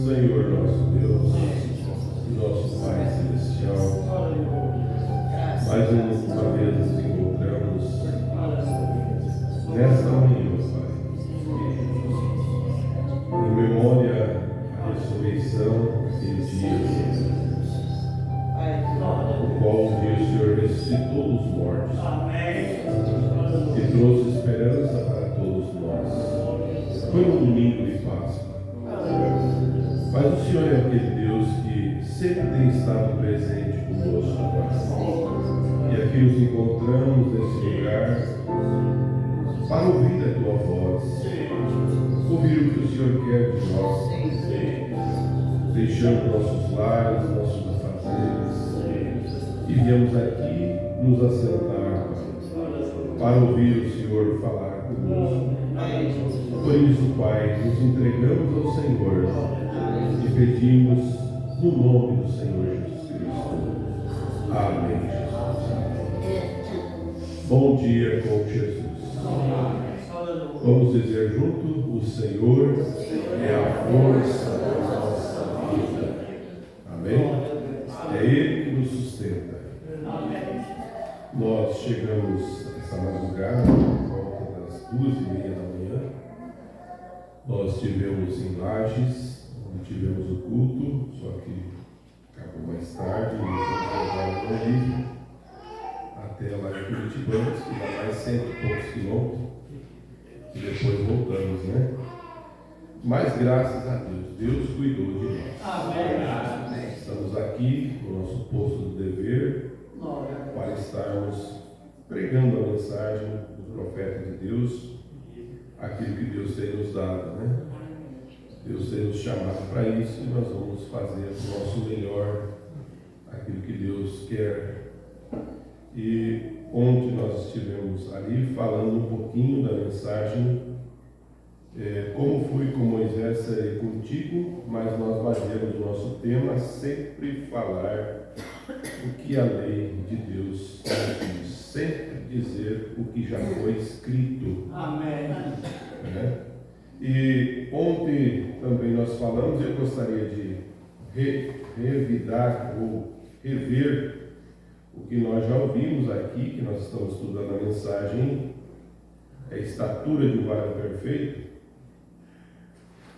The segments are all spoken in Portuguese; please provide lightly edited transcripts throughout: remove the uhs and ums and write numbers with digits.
Senhor nosso Deus, nosso Pai Celestial, mais uma vez nos encontramos nesta manhã, Pai, em memória à ressurreição daquele dia, o qual um dia o Senhor ressuscitou dos mortos e trouxe esperança para todos nós. Foi um domingo de Páscoa. Mas o Senhor é aquele Deus que sempre tem estado presente conosco, Pai. E aqui nos encontramos nesse lugar para ouvir a Tua voz, ouvir o que o Senhor quer de nós, deixando nossos lares, nossos afazeres, e viemos aqui nos assentar, Pai, para ouvir o Senhor falar conosco. Por isso, Pai, nos entregamos ao Senhor e pedimos no nome do Senhor Jesus Cristo. Amém. Bom dia com Jesus. Vamos dizer junto: o Senhor é a força da nossa vida. Amém? É Ele que nos sustenta. Nós chegamos essa madrugada por volta das 2:30 da manhã. Nós estivemos em Lages, onde tivemos o culto, só que acabou mais tarde, e fomos levar o livro até lá em Curitiba, que dá mais 100 e poucos quilômetros, e depois voltamos, né? Mas graças a Deus, Deus cuidou de nós. Amém. Estamos aqui no nosso posto do dever para estarmos pregando a mensagem do profeta de Deus, aquilo que Deus tem nos dado, né? Deus tem nos chamado para isso e nós vamos fazer o nosso melhor, aquilo que Deus quer. E ontem nós estivemos ali falando um pouquinho da mensagem, como fui com Moisés serei contigo, mas nós batemos o nosso tema sempre falar o que a lei de Deus nos diz, sempre dizer o que já foi escrito. Amém. Né? E ontem também nós falamos, eu gostaria de revidar ou rever o que nós já ouvimos aqui, que nós estamos estudando a mensagem, a estatura de um varão perfeito.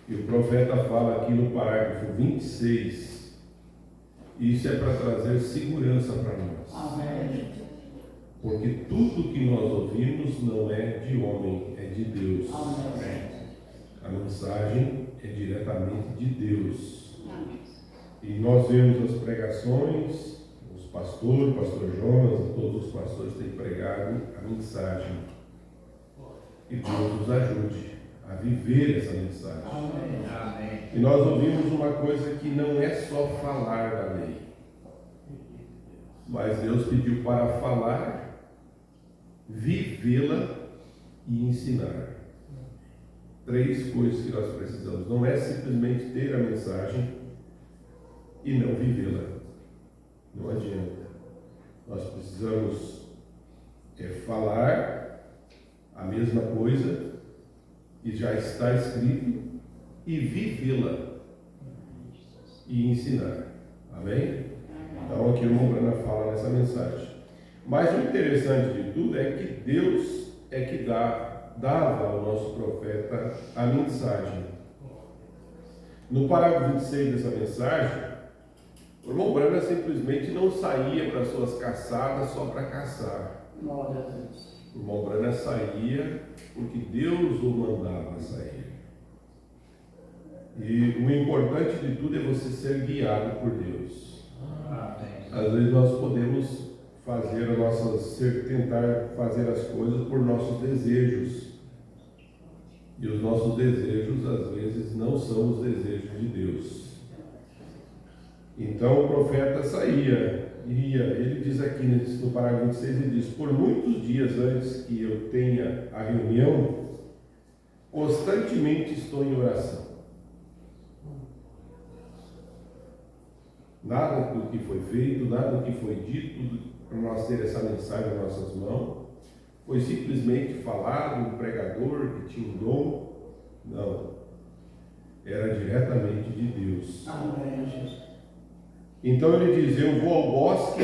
E o profeta fala aqui no parágrafo 26, isso é para trazer segurança para nós. Amém. Porque tudo que nós ouvimos não é de homem, é de Deus. Amém. A mensagem é diretamente de Deus. Amém. E nós vemos as pregações, os pastores, o pastor Jonas, todos os pastores têm pregado a mensagem. E Deus nos ajude a viver essa mensagem. Amém. E nós ouvimos uma coisa que não é só falar da lei, mas Deus pediu para falar, vivê-la e ensinar. 3 coisas que nós precisamos. Não é simplesmente ter a mensagem e não vivê-la. Não adianta. Nós precisamos falar a mesma coisa e já está escrito e vivê-la e ensinar. Amém? Então aqui o irmão Brana fala nessa mensagem. Mas o interessante de tudo é que Deus é que dava ao nosso profeta a mensagem. No parágrafo 26 dessa mensagem, o irmão Brana simplesmente não saía para suas caçadas só para caçar. O irmão Brana saía porque Deus o mandava sair. E o importante de tudo é você ser guiado por Deus. Às vezes nós podemos tentar fazer as coisas por nossos desejos. E os nossos desejos às vezes não são os desejos de Deus. Então o profeta saía, ia. Ele diz aqui no parágrafo 26, ele diz: por muitos dias antes que eu tenha a reunião, constantemente estou em oração. Nada do que foi feito, nada do que foi dito para nós ter essa mensagem nas nossas mãos foi simplesmente falado, um pregador que tinha um dom. Não. Era diretamente de Deus. Amém, Jesus. Então ele diz: eu vou ao bosque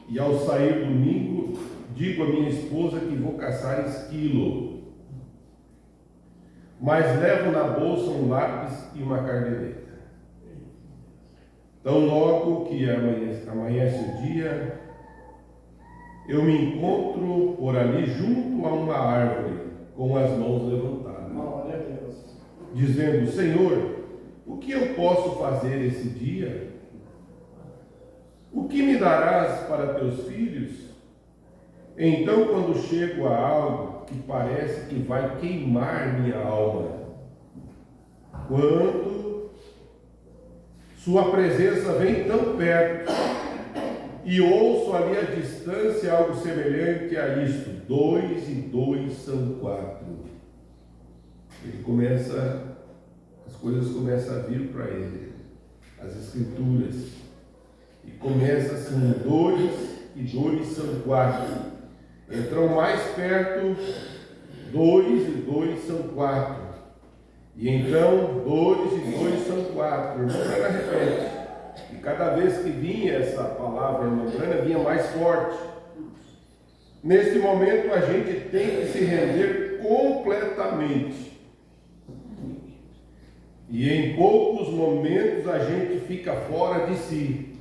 e ao sair domingo digo à minha esposa que vou caçar esquilo, mas levo na bolsa um lápis e uma carneleta. Então logo que amanhece o dia, eu me encontro por ali junto a uma árvore, com as mãos levantadas, Glória a Deus. dizendo: Senhor, o que eu posso fazer esse dia? O que me darás para teus filhos? Então, quando chego a algo que parece que vai queimar minha alma, quando sua presença vem tão perto, e ouço ali à distância algo semelhante a isto: 2 e 2 são 4. Ele começa, as coisas começam a vir para ele, as escrituras, e começa assim: 2 e 2 são 4. Entram mais perto, 2 e 2 são 4. E então 2 e 2 são 4. O irmão Brana repete. E cada vez que vinha essa palavra, irmão Brana, vinha mais forte. Nesse momento a gente tem que se render completamente. E em poucos momentos a gente fica fora de si.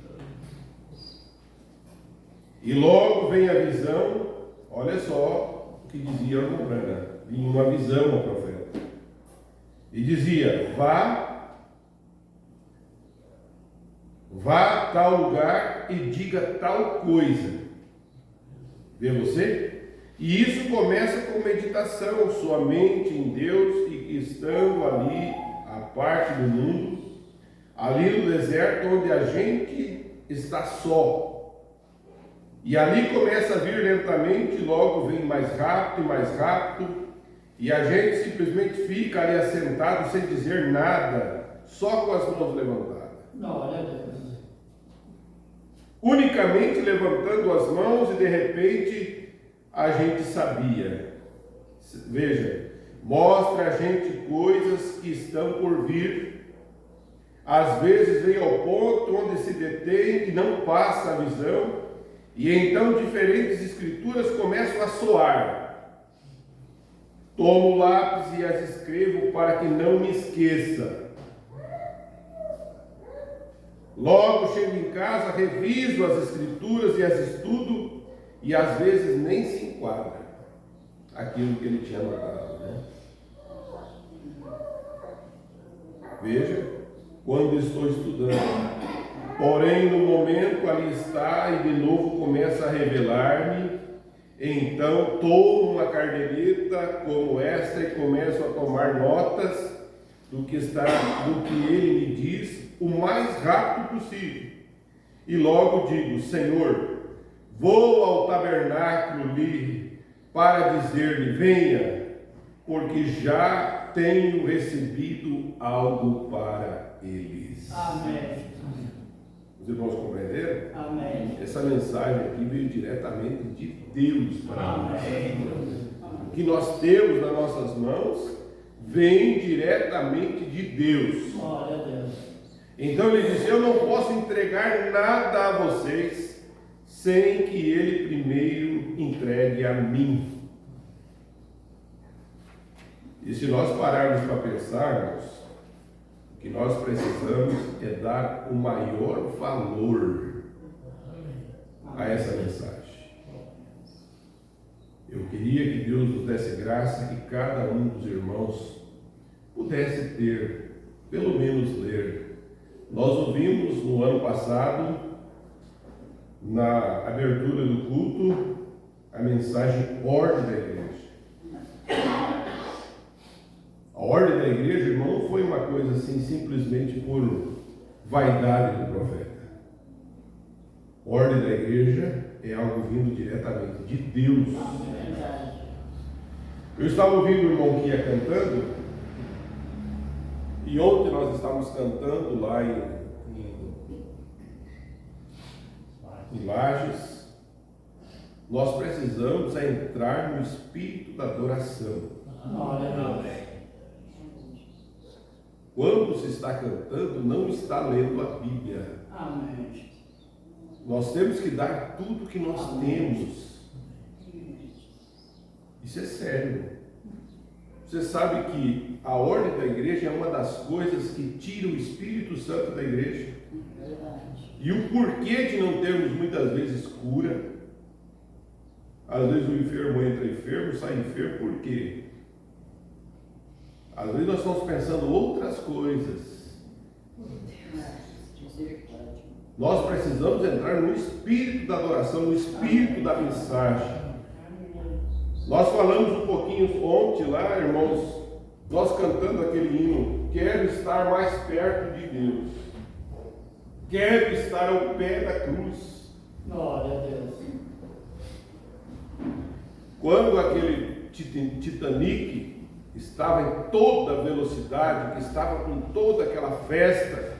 E logo vem a visão. Olha só o que dizia o irmão Brana. Vinha uma visão ao profeta. E dizia: vá a tal lugar e diga tal coisa. Vê você? E isso começa com meditação, sua mente em Deus, e estando ali, a parte do mundo, ali no deserto onde a gente está só. E ali começa a vir lentamente, logo vem mais rápido e mais rápido, e a gente simplesmente fica ali assentado sem dizer nada, só com as mãos levantadas. Glória a Deus. Unicamente levantando as mãos, e de repente a gente sabia. Veja, mostra a gente coisas que estão por vir. Às vezes vem ao ponto onde se detém e não passa a visão, e então diferentes escrituras começam a soar. Tomo o lápis e as escrevo para que não me esqueça. Logo chego em casa, reviso as escrituras e as estudo, e às vezes nem se enquadra aquilo que ele tinha anotado, né? Veja, quando estou estudando, porém no momento ali está, e de novo começa a revelar-me. Então tomo uma carneleta como esta e começo a tomar notas do que ele me diz o mais rápido possível. E logo digo: Senhor, vou ao tabernáculo ali para dizer-lhe: venha, porque já tenho recebido algo para eles. Amém. Os irmãos compreenderam? Amém. Essa mensagem aqui veio diretamente de Deus para nós. O que nós temos nas nossas mãos vem diretamente de Deus. Glória a Deus. Então ele diz: eu não posso entregar nada a vocês sem que ele primeiro entregue a mim. E se nós pararmos para pensarmos, o que nós precisamos é dar o maior valor a essa mensagem. Eu queria que Deus nos desse graça que cada um dos irmãos pudesse ter, pelo menos ler. Nós ouvimos no ano passado, na abertura do culto, a mensagem ordem da igreja. A ordem da igreja, irmão, não foi uma coisa assim simplesmente por vaidade do profeta. Ordem da igreja é algo vindo diretamente de Deus. Eu estava ouvindo o irmão Kia cantando, e ontem nós estávamos cantando lá em Lages. Nós precisamos entrar no espírito da adoração. Quando se está cantando, não está lendo a Bíblia. Nós temos que dar tudo que nós temos. Isso é sério. Você sabe que a ordem da igreja é uma das coisas que tira o Espírito Santo da igreja. E o porquê de não termos muitas vezes cura. Às vezes o enfermo entra enfermo, sai enfermo, por quê? Às vezes nós estamos pensando outras coisas. Nós precisamos entrar no espírito da adoração, no espírito da mensagem. Nós falamos um pouquinho ontem lá, irmãos, nós cantando aquele hino, quero estar mais perto de Deus. Quero estar ao pé da cruz. Glória a Deus. Quando aquele Titanic estava em toda velocidade, que estava com toda aquela festa,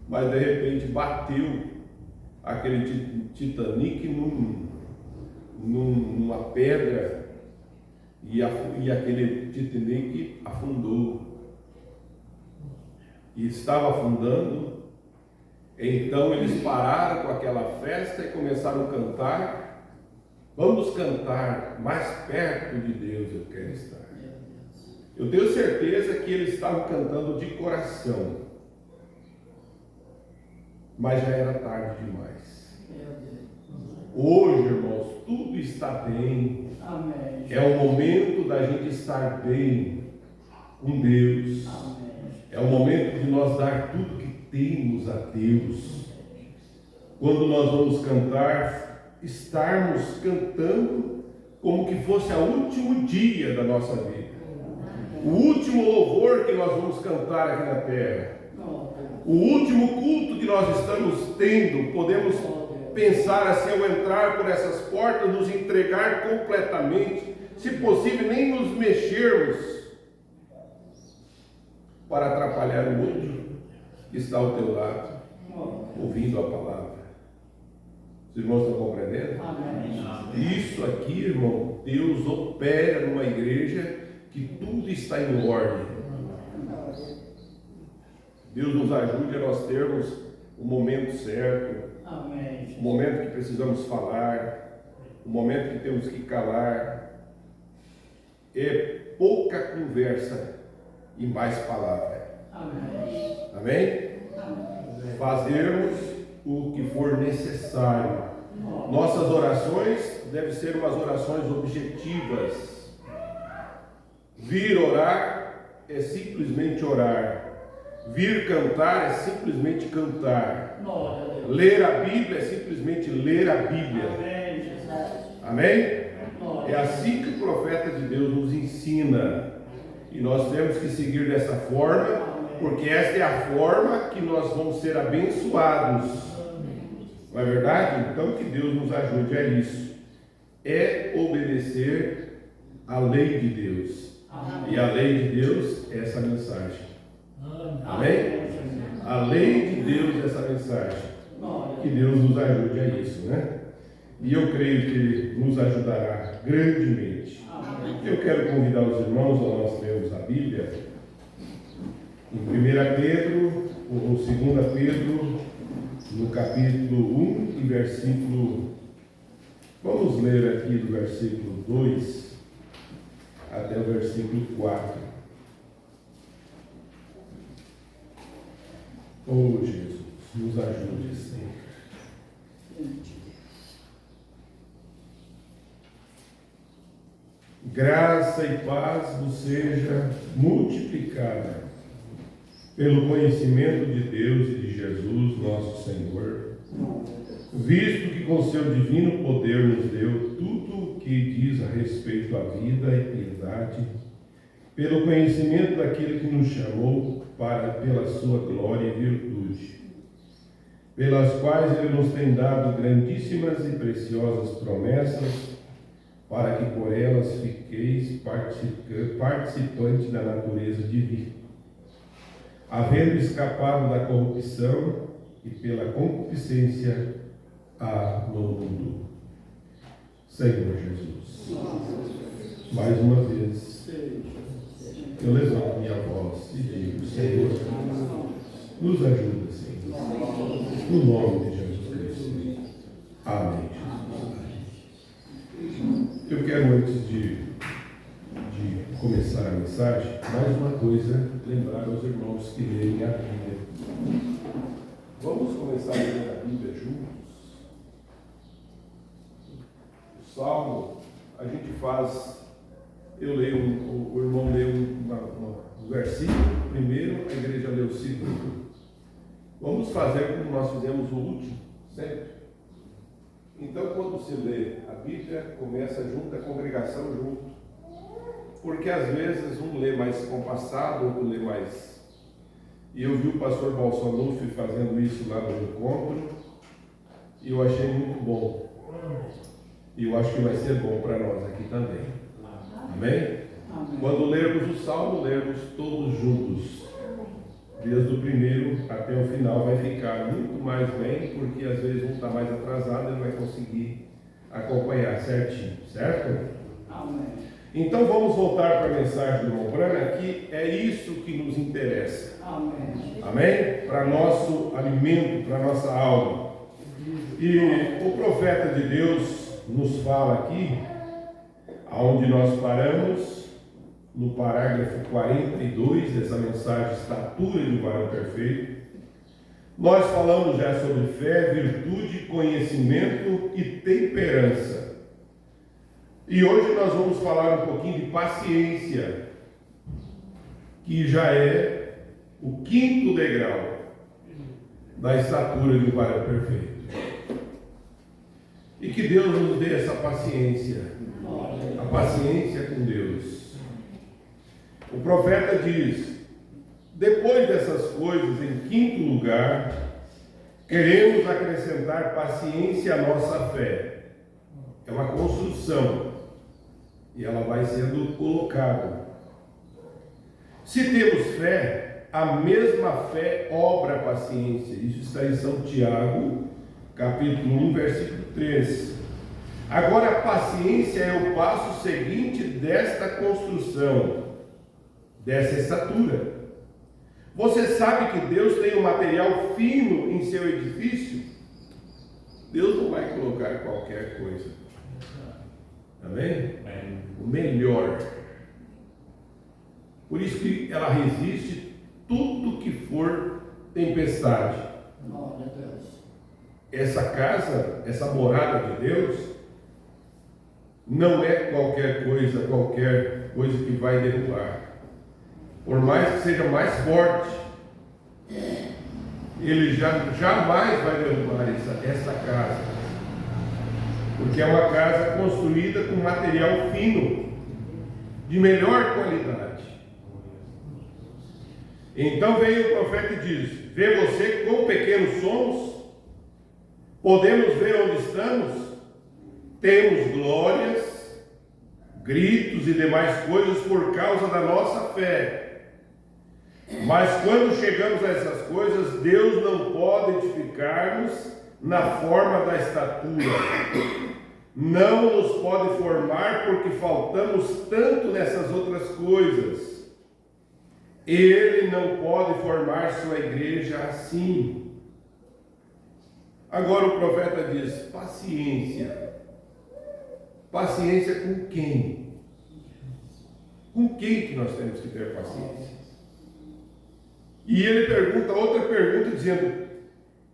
mas de repente bateu aquele Titanic numa pedra e aquele Titanic afundou. E estava afundando, então eles pararam com aquela festa e começaram a cantar. Vamos cantar mais perto de Deus, eu quero estar. Eu tenho certeza que eles estavam cantando de coração, mas já era tarde demais. Hoje, irmãos, tudo está bem. Amém. É o momento da gente estar bem com Deus. Amém. É o momento de nós dar tudo que temos a Deus. Quando nós vamos cantar, estarmos cantando como que fosse o último dia da nossa vida. O último louvor que nós vamos cantar aqui na terra. O último culto que nós estamos tendo. Podemos pensar assim, ao entrar por essas portas, nos entregar completamente, se possível nem nos mexermos, para atrapalhar o outro que está ao teu lado, ouvindo a palavra. Os irmãos estão compreendendo? Amém. Isso aqui, irmão, Deus opera numa igreja que tudo está em ordem. Deus nos ajude a nós termos o momento certo, Amém. o momento que precisamos falar, o momento que temos que calar. É pouca conversa e mais palavra. Amém. Amém? Fazermos o que for necessário. Nossas orações devem ser umas orações objetivas. Vir orar é simplesmente orar. Vir cantar é simplesmente cantar. Ler a Bíblia é simplesmente ler a Bíblia. Amém, Jesus. Amém? É assim que o profeta de Deus nos ensina. E nós temos que seguir dessa forma, porque esta é a forma que nós vamos ser abençoados. Não é verdade? Então que Deus nos ajude a isso. É obedecer a lei de Deus. E a lei de Deus é essa mensagem. Amém? A lei de Deus é essa mensagem. Que Deus nos ajude a isso, né? E eu creio que nos ajudará grandemente. Eu quero convidar os irmãos a nós lermos a Bíblia em 1 Pedro, ou 2 Pedro, no capítulo 1 e versículo. Vamos ler aqui do versículo 2 até o versículo 4. Oh Jesus, nos ajude sempre. Graça e paz vos seja multiplicada pelo conhecimento de Deus e de Jesus, nosso Senhor, visto que com seu divino poder nos deu tudo o que diz a respeito à vida e piedade, pelo conhecimento daquele que nos chamou pela sua glória e virtude, pelas quais ele nos tem dado grandíssimas e preciosas promessas, para que por elas fiqueis participantes da natureza divina, havendo escapado da corrupção e pela concupiscência no mundo. Senhor Jesus, mais uma vez eu levanto minha voz e digo: Senhor, nos ajuda, Senhor, no nome de Jesus Cristo. Amém. Eu quero, antes de começar a mensagem, mais uma coisa, lembrar aos irmãos que leem a Bíblia. Vamos começar a ler a Bíblia juntos. O Salmo, a gente faz, eu leio, o irmão lê um versículo primeiro, a igreja lê o segundo. Vamos fazer como nós fizemos o último, sempre. Então, quando você lê a Bíblia, começa junto, a congregação junto. Porque às vezes um lê mais compassado, outro lê mais. E eu vi o pastor Balsanuf fazendo isso lá no encontro, e eu achei muito bom. E eu acho que vai ser bom para nós aqui também. Amém? Amém? Quando lermos o Salmo, lermos todos juntos. Desde o primeiro até o final vai ficar muito mais bem, porque às vezes um está mais atrasado e não vai conseguir acompanhar certinho, certo? Amém. Então vamos voltar para a mensagem do irmão Brana, que é isso que nos interessa. Amém? Amém? Para nosso alimento, para nossa alma. E o profeta de Deus nos fala aqui, aonde nós paramos, no parágrafo 42 dessa mensagem, Estatura de um Varão Perfeito. Nós falamos já sobre fé, virtude, conhecimento e temperança. E hoje nós vamos falar um pouquinho de paciência, que já é o 5º degrau da estatura de um varão perfeito. E que Deus nos dê essa paciência, a paciência com Deus. O profeta diz: depois dessas coisas, em 5º lugar, queremos acrescentar paciência à nossa fé. É uma construção, e ela vai sendo colocada. Se temos fé, a mesma fé obra a paciência. Isso está em São Tiago, capítulo 1, versículo 3. Agora, a paciência é o passo seguinte desta construção, dessa estatura. Você sabe que Deus tem um material fino em seu edifício? Deus não vai colocar qualquer coisa. Amém? O melhor. Por isso que ela resiste tudo que for tempestade. Essa casa, essa morada de Deus, não é qualquer coisa que vai derrubar. Por mais que seja mais forte, ele jamais vai derrubar essa casa, porque é uma casa construída com material fino, de melhor qualidade. Então veio o profeta e diz: vê você quão pequenos somos? Podemos ver onde estamos? Temos glórias, gritos e demais coisas por causa da nossa fé. Mas quando chegamos a essas coisas, Deus não pode edificar-nos na forma da estatura. Não nos pode formar porque faltamos tanto nessas outras coisas. Ele não pode formar sua igreja assim. Agora o profeta diz: paciência. Paciência com quem? Com quem que nós temos que ter paciência? E ele pergunta outra pergunta dizendo: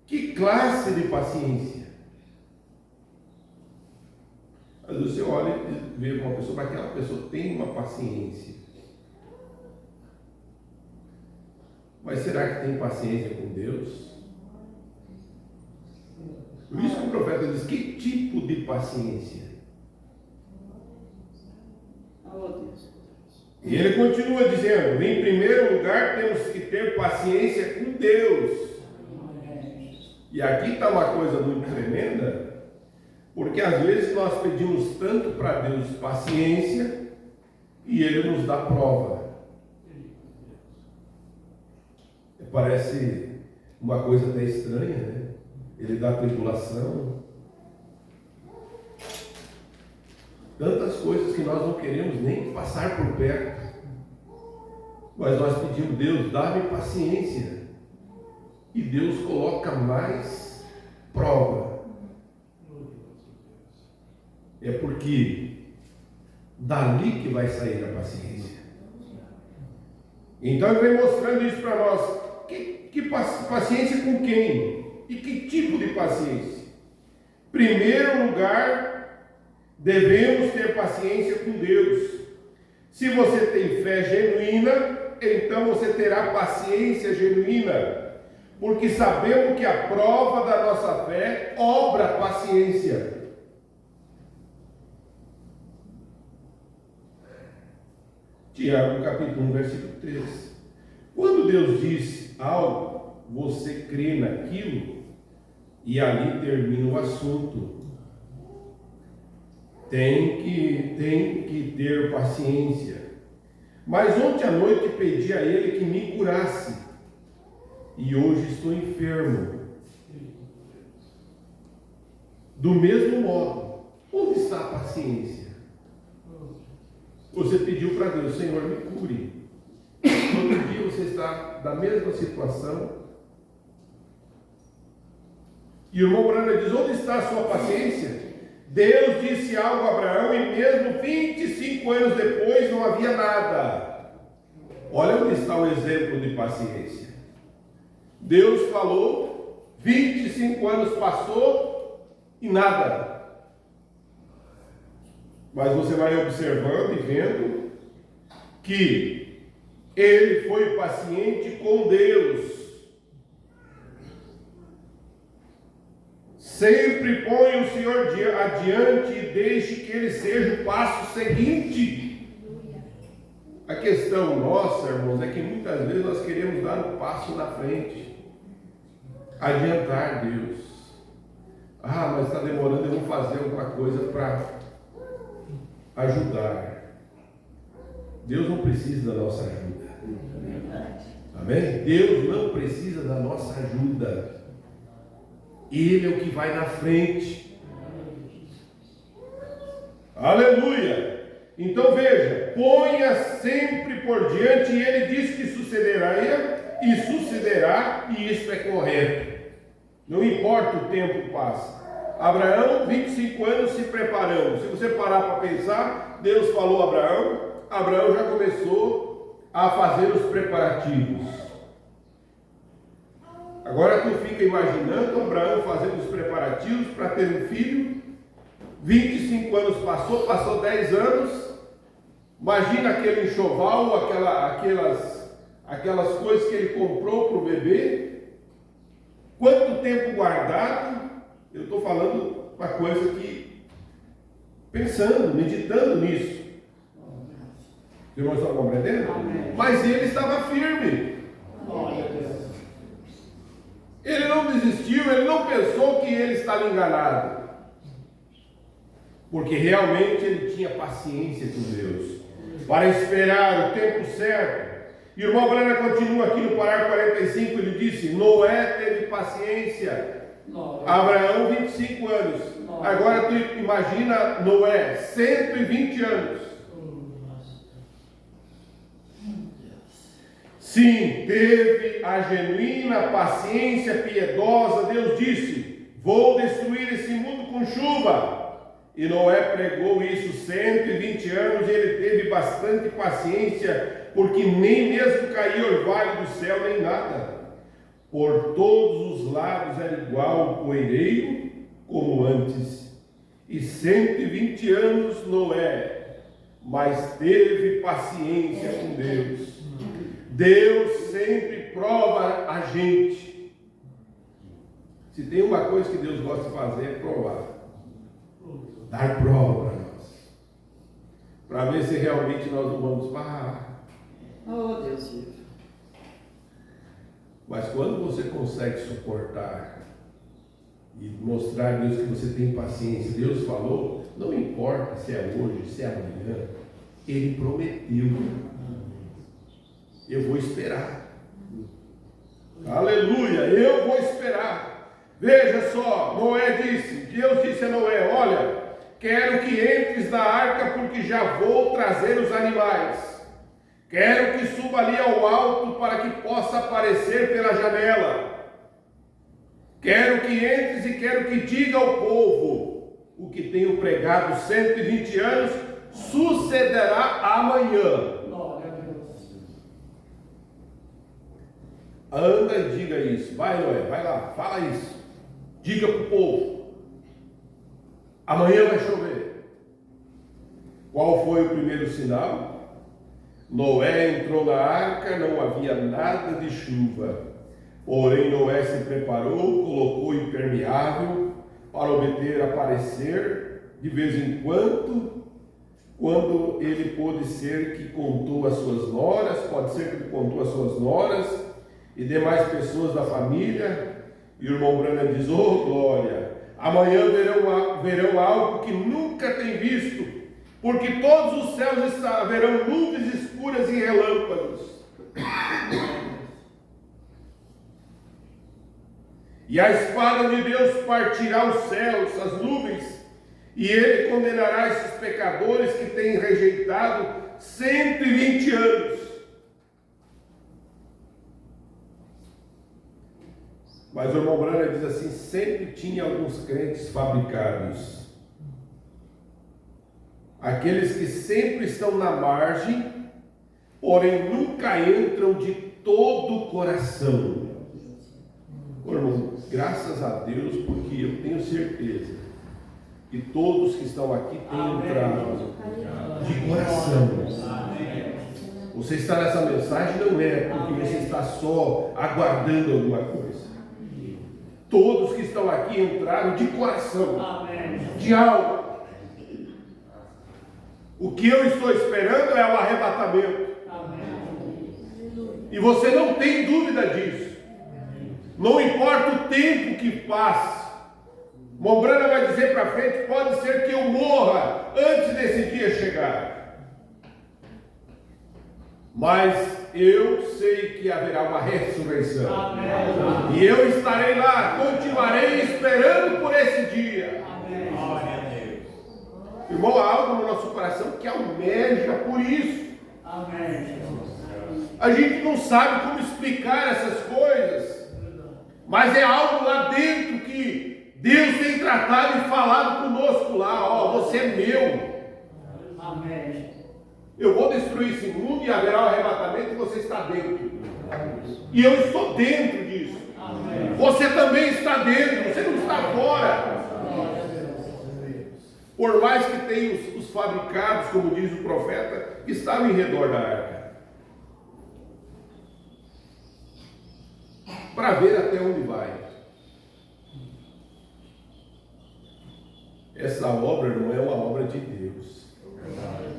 que classe de paciência? Às vezes você olha e vê uma pessoa, mas aquela pessoa tem uma paciência. Mas será que tem paciência com Deus? Por isso que o profeta diz: que tipo de paciência? E ele continua dizendo: em primeiro lugar, temos que ter paciência com Deus. E aqui está uma coisa muito tremenda, porque às vezes nós pedimos tanto para Deus paciência e Ele nos dá prova. Parece uma coisa até estranha, né? Ele dá tribulação, tantas coisas que nós não queremos nem passar por perto, mas nós pedimos: Deus, dá-me paciência. E Deus coloca mais prova. É porque dali que vai sair a paciência. Então ele vem mostrando isso para nós. Que paciência com quem? E que tipo de paciência? Primeiro lugar, devemos ter paciência com Deus. Se você tem fé genuína, então você terá paciência genuína. Porque sabemos que a prova da nossa fé obra paciência. Tiago capítulo 1, versículo 3. Quando Deus diz algo, você crê naquilo, e ali termina o assunto. Tem que ter paciência. Mas ontem à noite pedi a Ele que me curasse, e hoje estou enfermo. Do mesmo modo, onde está a paciência? Você pediu para Deus: Senhor, me cure. Todo dia você está da mesma situação. E o irmão Brana diz: onde está a sua paciência? Deus disse algo a Abraão e mesmo 25 anos depois não havia nada. Olha onde está o exemplo de paciência. Deus falou, 25 anos passou e nada. Mas você vai observando e vendo que ele foi paciente com Deus. Sempre põe o Senhor adiante e deixe que Ele seja o passo seguinte. A questão nossa, irmãos, é que muitas vezes nós queremos dar um passo na frente, adiantar Deus. Ah, mas está demorando, eu vou fazer alguma coisa para ajudar. Deus não precisa da nossa ajuda. Amém? Deus não precisa da nossa ajuda. Ele é o que vai na frente. Aleluia! Então veja, ponha sempre por diante, e ele diz que sucederá, e isso é correto. Não importa o tempo que passa. Abraão, 25 anos se preparando. Se você parar para pensar, Deus falou a Abraão, Abraão já começou a fazer os preparativos. Agora tu fica imaginando Abraão fazendo os preparativos para ter um filho. 25 anos passou 10 anos. Imagina aquele enxoval, aquelas coisas que ele comprou para o bebê. Quanto tempo guardado? Eu estou falando uma coisa que, pensando, meditando nisso. Os irmãos estão compreendendo? Amém. Mas ele estava firme. Ele não desistiu, ele não pensou que ele estava enganado. Porque realmente ele tinha paciência com Deus, para esperar o tempo certo. E o irmão Brana continua aqui no parágrafo 45, ele disse: Noé teve paciência. Abraão, 25 anos. Agora tu imagina Noé, 120 anos. Sim, teve a genuína paciência piedosa. Deus disse: vou destruir esse mundo com chuva. E Noé pregou isso 120 anos, e ele teve bastante paciência, porque nem mesmo caía orvalho do céu, nem nada. Por todos os lados era igual o poeireiro como antes. E 120 anos Noé, mas teve paciência com Deus. Deus sempre prova a gente. Se tem uma coisa que Deus gosta de fazer, é provar. Dar prova para nós. para ver se realmente nós não vamos Oh, Deus vivo. Mas quando você consegue suportar e mostrar a Deus que você tem paciência, Deus falou, não importa se é hoje, se é amanhã, Ele prometeu. Eu vou esperar. Aleluia, eu vou esperar. Veja só, Deus disse a Noé, olha, quero que entres na arca porque já vou trazer os animais. Quero que suba ali ao alto para que possa aparecer pela janela. Quero que entres e quero que diga ao povo o que tenho pregado 120 anos sucederá amanhã. Glória a Deus. Anda e diga isso. Vai, Noé, vai lá, fala isso. Diga para o povo. Amanhã vai chover. Qual foi o primeiro sinal? Noé entrou na arca, não havia nada de chuva. Porém, Noé se preparou, colocou impermeável para obter aparecer de vez em quando ele pôde ser que contou as suas noras, pode ser que ele contou as suas noras e demais pessoas da família. E o irmão Branham diz, oh glória, amanhã verão algo que nunca tem visto, porque todos os céus haverão nuvens escuras e relâmpagos. E a espada de Deus partirá os céus, as nuvens, e Ele condenará esses pecadores que têm rejeitado 120 anos. Mas o irmão Branham diz assim, sempre tinha alguns crentes fabricados. Aqueles que sempre estão na margem, porém nunca entram de todo o coração. Irmão, graças a Deus, porque eu tenho certeza que todos que estão aqui têm entrado de coração. Você está nessa mensagem não é porque você está só aguardando alguma coisa. Todos que estão aqui entraram de coração, de alma. O que eu estou esperando é o arrebatamento. E você não tem dúvida disso. Não importa o tempo que passe. Mombrana vai dizer para frente, pode ser que eu morra antes desse dia chegar. Mas eu sei que haverá uma ressurreição. Amém. E eu estarei lá, continuarei esperando por esse dia. Amém. Irmão, há algo no nosso coração que almeja por isso. Amém. A gente não sabe como explicar essas coisas. Mas é algo lá dentro que Deus tem tratado e falado conosco lá. Ó, você é meu. Amém. Eu vou destruir esse mundo e haverá um arrebatamento e você está dentro. E eu estou dentro disso. Amém. Você também está dentro, você não está fora. Por mais que tenha os fabricados, como diz o profeta, que estavam em redor da arca. Para ver até onde vai. Essa obra não é uma obra de Deus.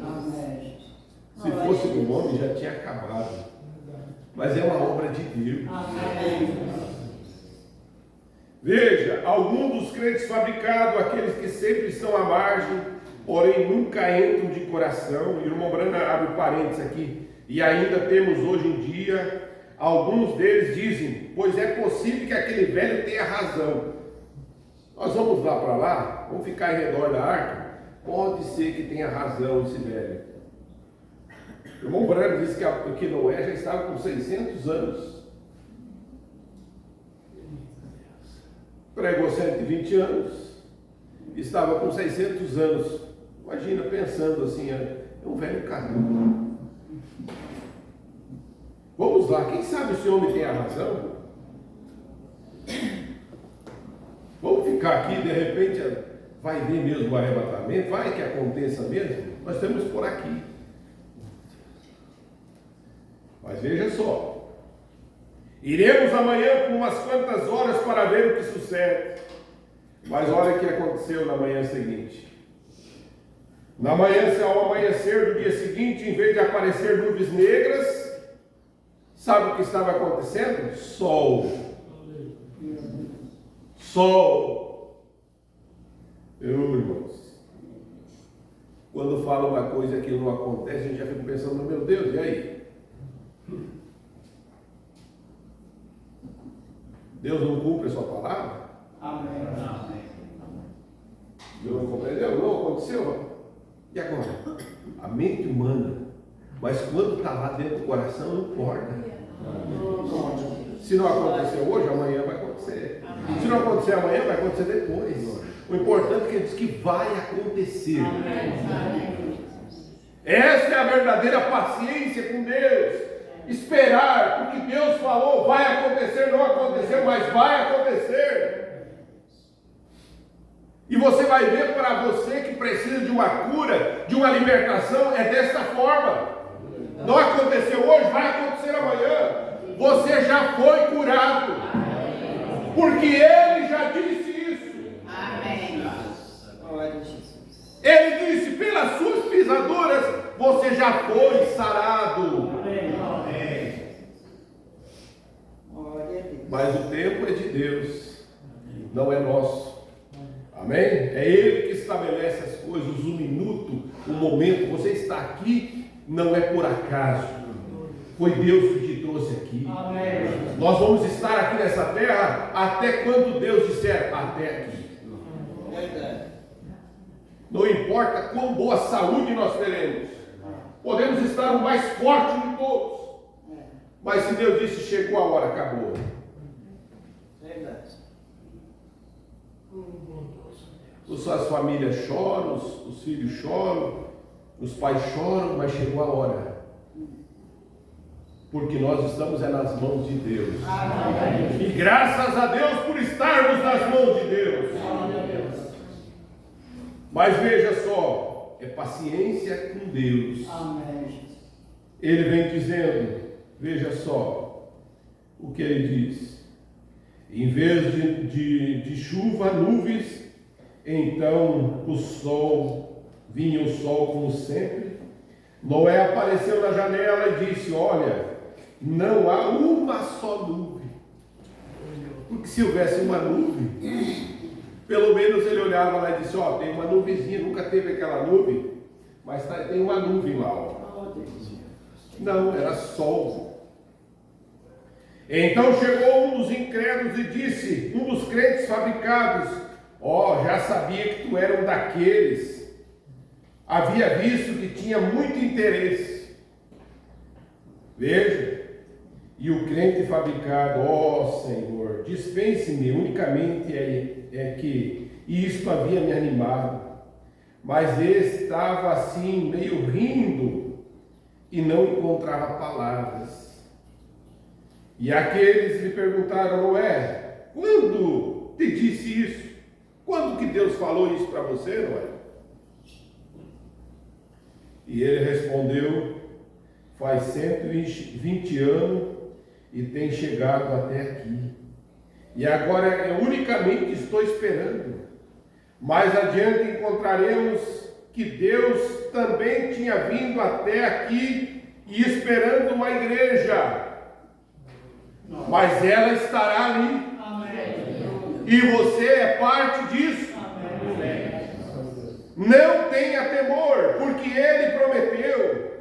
Amém. Se fosse do homem já tinha acabado. Mas é uma obra de Deus. Amém. Veja, alguns dos crentes fabricados, aqueles que sempre estão à margem, porém nunca entram de coração. E o irmão Branham abre parênteses aqui. E ainda temos hoje em dia, alguns deles dizem, pois é possível que aquele velho tenha razão. Nós vamos lá para lá, vamos ficar em redor da arca. Pode ser que tenha razão esse velho. O irmão Branham disse que Noé já estava com 600 anos. Pregou 120 anos. Estava com 600 anos. Imagina, pensando assim, é um velho caduco. Vamos lá, quem sabe esse homem tem a razão? Vamos ficar aqui, de repente vai vir mesmo o arrebatamento, vai que aconteça mesmo. Nós temos por aqui. Mas veja só, iremos amanhã por umas quantas horas para ver o que sucede. Mas olha o que aconteceu na manhã seguinte. Na manhã, ao amanhecer do dia seguinte, em vez de aparecer nuvens negras, sabe o que estava acontecendo? Sol. Sol. Irmãos, quando fala uma coisa que não acontece, a gente já fica pensando, meu Deus, e aí? Deus não cumpre a sua palavra? Amém. Deus não compreendeu? Não aconteceu? E agora? A mente humana. Mas quando está lá dentro do coração, não importa. Se não aconteceu hoje, amanhã vai acontecer. Se não acontecer amanhã, vai acontecer depois. O importante é que ele diz que vai acontecer. Essa é a verdadeira paciência com Deus. Esperar, porque Deus falou, vai acontecer, não aconteceu, mas vai acontecer. E você vai ver, para você que precisa de uma cura, de uma libertação, é desta forma. Não aconteceu hoje, vai acontecer amanhã. Você já foi curado. Porque Ele já disse isso. Amém. Glória a Jesus. Ele disse, pelas suas pisaduras, você já foi sarado. Mas o tempo é de Deus, não é nosso. Amém? É Ele que estabelece as coisas, o minuto, o momento. Você está aqui, não é por acaso. Foi Deus que te trouxe aqui. Amém. Nós vamos estar aqui nessa terra até quando Deus disser até aqui. Verdade. Não importa quão boa saúde nós teremos. Podemos estar o mais forte de todos. Mas se Deus disse chegou a hora, acabou. Verdade. As famílias choram, os filhos choram, os pais choram, mas chegou a hora. Porque nós estamos nas mãos de Deus. Amém. E graças a Deus por estarmos nas mãos de Deus. Amém. Mas veja só, é paciência com Deus. Amém. Ele vem dizendo, veja só o que ele diz. Em vez de chuva, nuvens, então vinha o sol como sempre. Noé apareceu na janela e disse, olha, não há uma só nuvem. Porque se houvesse uma nuvem, pelo menos ele olhava lá e disse, ó, tem uma nuvenzinha, nunca teve aquela nuvem, mas tem uma nuvem lá, ó. Não, era sol. Então chegou um dos incrédulos e disse, um dos crentes fabricados, ó, já sabia que tu era um daqueles. Havia visto que tinha muito interesse. Veja. E o crente fabricado, ó Senhor, dispense-me, unicamente é que isto havia me animado. Mas ele estava assim, meio rindo, e não encontrava palavras. E aqueles lhe perguntaram, Noé, quando te disse isso? Quando que Deus falou isso para você, Noé? E ele respondeu, faz 120 anos e tem chegado até aqui. E agora eu unicamente estou esperando. Mais adiante encontraremos que Deus também tinha vindo até aqui e esperando uma igreja. Mas ela estará ali. Amém. E você é parte disso. Amém. Não tenha temor, porque Ele prometeu.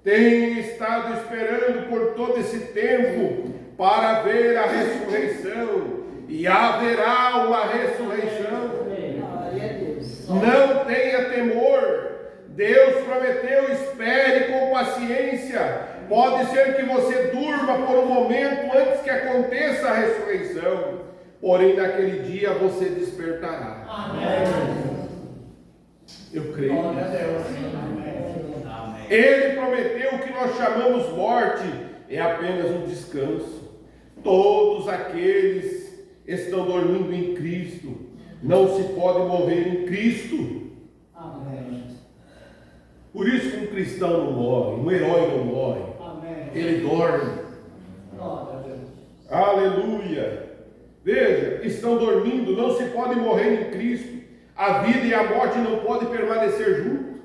Tem estado esperando por todo esse tempo para ver a ressurreição. E haverá uma ressurreição. Não tenha temor. Deus prometeu, espere com paciência. Pode ser que você durma por um momento antes que aconteça a ressurreição. Porém, naquele dia você despertará. Amém. Eu creio nisso. Ele prometeu que nós chamamos morte é apenas um descanso. Todos aqueles estão dormindo em Cristo. Não se pode morrer em Cristo. Amém. Por isso que um cristão não morre, um herói não morre. Amém. Ele dorme. Aleluia. Veja, estão dormindo, não se pode morrer em Cristo. A vida e a morte não podem permanecer juntos.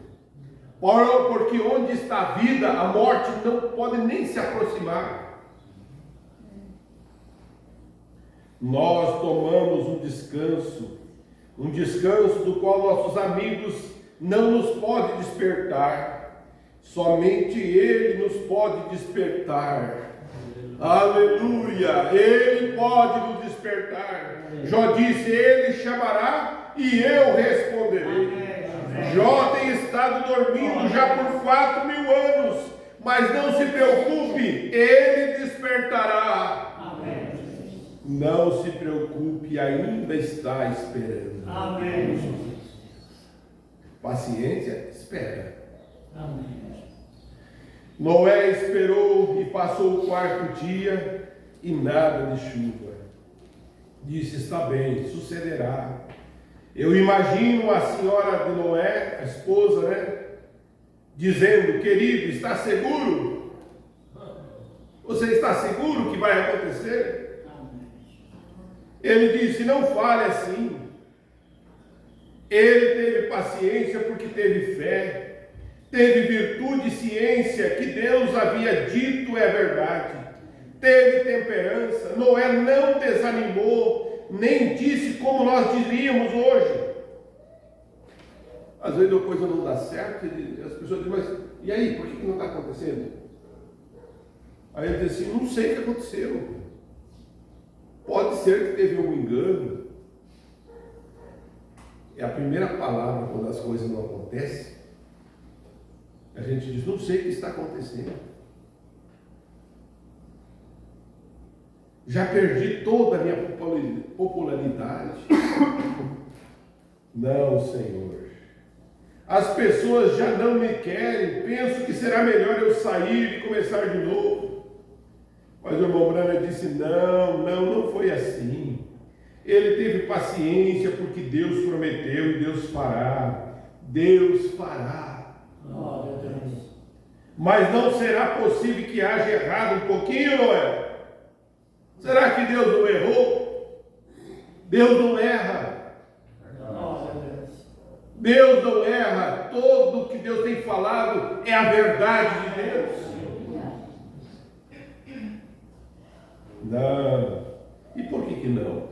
Porque onde está a vida, a morte não pode nem se aproximar. Nós tomamos um descanso do qual nossos amigos não nos podem despertar. Somente Ele nos pode despertar. Aleluia! Ele pode nos despertar. Jó disse: Ele chamará e eu responderei. Jó tem estado dormindo já por 4.000 anos, mas não se preocupe, Ele despertará. Não se preocupe, ainda está esperando. Paciência, espera. Noé esperou e passou o 4º dia e nada de chuva. Disse: está bem, sucederá. Eu imagino a senhora de Noé, a esposa, dizendo: querido, está seguro? Você está seguro que vai acontecer? Ele disse: não fale assim. Ele teve paciência porque teve fé, teve virtude e ciência que Deus havia dito é verdade, teve temperança. Noé não desanimou, nem disse como nós diríamos hoje. Às vezes a coisa não dá certo, as pessoas dizem: mas e aí, por que não está acontecendo? Aí ele diz assim: não sei o que aconteceu. Pode ser que teve um engano. É a primeira palavra quando as coisas não acontecem. A gente diz: não sei o que está acontecendo. Já perdi toda a minha popularidade. Não, Senhor. As pessoas já não me querem. Penso que será melhor eu sair e começar de novo. Mas o irmão Branham disse: não foi assim. Ele teve paciência porque Deus prometeu e Deus fará. Deus fará. Mas não será possível que haja errado um pouquinho, Noé? Será que Deus não errou? Deus não erra. Deus não erra. Tudo o que Deus tem falado é a verdade de Deus. Não. E por que não?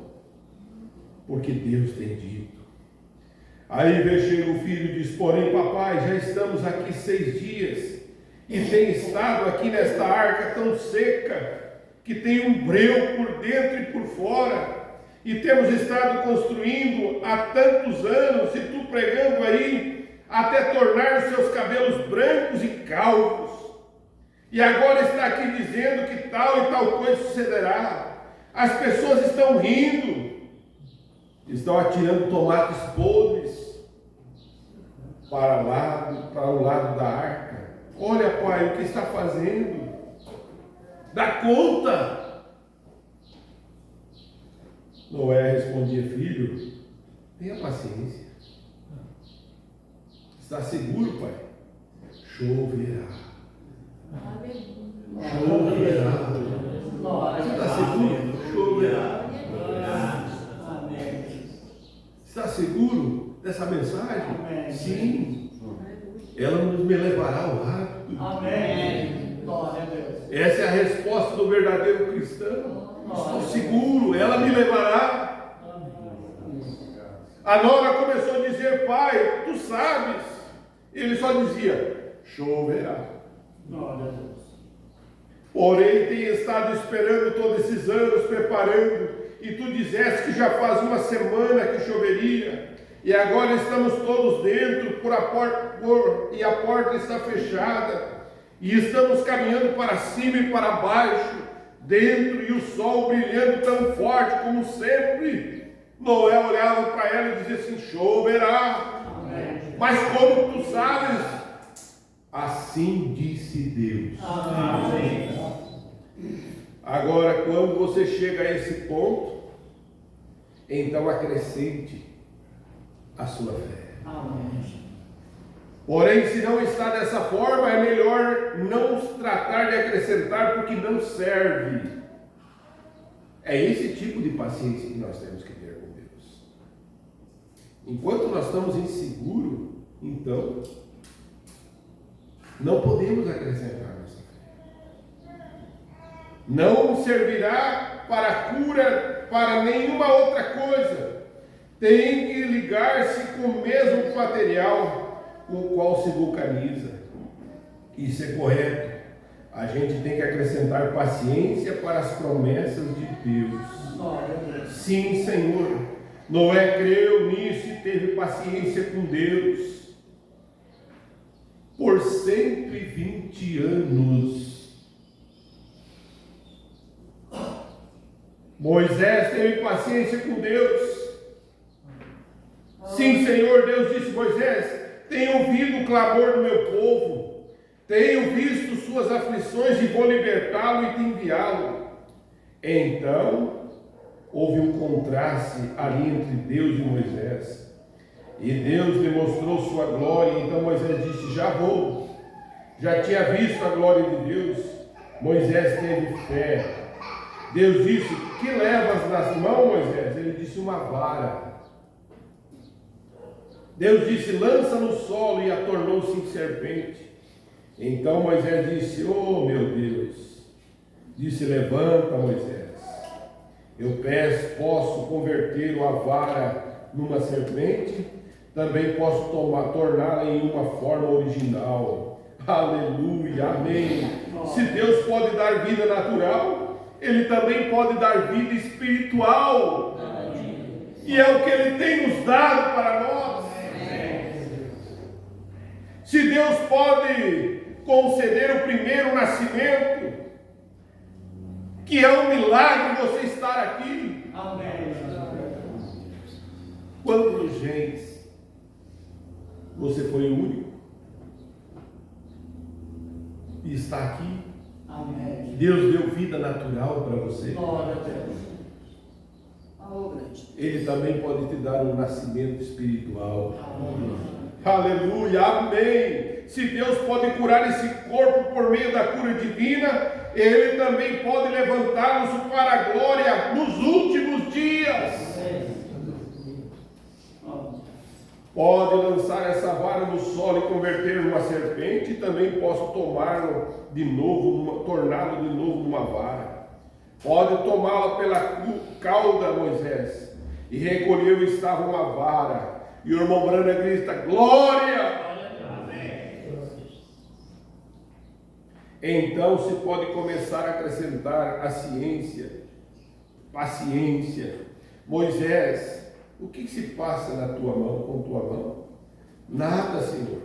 Porque Deus tem dito. Aí chega o filho e diz: porém, papai, já estamos aqui 6 dias e tem estado aqui nesta arca tão seca que tem um breu por dentro e por fora, e temos estado construindo há tantos anos, e tu pregando aí até tornar os seus cabelos brancos e calvos, e agora está aqui dizendo que tal e tal coisa sucederá. As pessoas estão rindo, estão atirando tomates podres para o lado da arca. Olha, pai, o que está fazendo? Dá conta. Noé respondia: filho, tenha paciência. Está seguro, pai? Choverá. Choverá. Você está seguro? Choverá. Está seguro dessa mensagem? Sim. Ela nos me levará ao lado. Essa é a resposta do verdadeiro cristão. Estou seguro, ela me levará. A nora começou a dizer: pai, tu sabes. Ele só dizia: choverá. Porém, tem estado esperando todos esses anos, preparando, e tu disseste que já faz 1 semana que choveria, e agora estamos todos dentro, e a porta está fechada, e estamos caminhando para cima e para baixo, dentro, e o sol brilhando tão forte como sempre. Noé olhava para ela e dizia assim: choverá. Mas como tu sabes? Assim disse Deus. Agora, quando você chega a esse ponto, então acrescente a sua fé. Porém, se não está dessa forma, é melhor não tratar de acrescentar, porque não serve. É esse tipo de paciência que nós temos que ter com Deus. Enquanto nós estamos inseguros, então Não podemos acrescentar nossa fé. Não servirá para cura, para nenhuma outra coisa. Tem que ligar-se com o mesmo material com o qual se vulcaniza. Isso é correto. A gente tem que acrescentar paciência para as promessas de Deus. Sim, Senhor. Noé creu nisso e teve paciência com Deus por 120 anos. Moisés teve paciência com Deus. Sim, Senhor, Deus disse: Moisés, tenho ouvido o clamor do meu povo, tenho visto suas aflições e vou libertá-lo e te enviá-lo. Então, houve um contraste ali entre Deus e Moisés. E Deus lhe mostrou sua glória. Então Moisés disse: já vou. Já tinha visto a glória de Deus. Moisés teve fé. Deus disse: que levas nas mãos, Moisés? Ele disse: uma vara. Deus disse: lança no solo, e a tornou-se em serpente. Então Moisés disse: oh meu Deus. Disse: levanta, Moisés. Eu posso converter a vara numa serpente, também posso torná-la em uma forma original. Aleluia, amém. Se Deus pode dar vida natural, Ele também pode dar vida espiritual. E é o que Ele tem nos dado para nós. Se Deus pode conceder o primeiro nascimento, que é um milagre você estar aqui. Amém. Quantos gente você foi o único e está aqui? Amém. Deus deu vida natural para você. Glória a Deus. Oh, grande. Ele também pode te dar um nascimento espiritual. Amém. Aleluia, amém. Se Deus pode curar esse corpo por meio da cura divina, Ele também pode levantá-los para a glória nos últimos dias. Pode lançar essa vara no solo e converter numa serpente, e também posso tomá-lo de novo, torná-lo de novo numa vara. Pode tomá-la pela cauda, Moisés, e recolheu e estava uma vara. E o irmão Brana grita: glória! Então se pode começar a acrescentar a ciência, paciência. Moisés, o que se passa na tua mão, com tua mão? Nada, Senhor.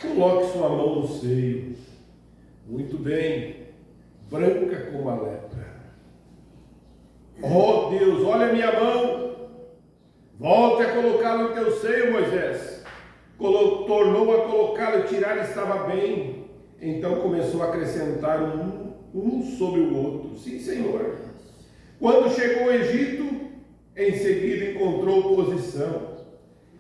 Coloque sua mão no seio. Muito bem, branca como a lepra. Oh Deus, olha a minha mão. Volte a colocá-la no teu seio, Moisés. Tornou a colocá-la e tirar, estava bem. Então começou a acrescentar um sobre o outro. Sim, Senhor. Quando chegou ao Egito, em seguida encontrou posição.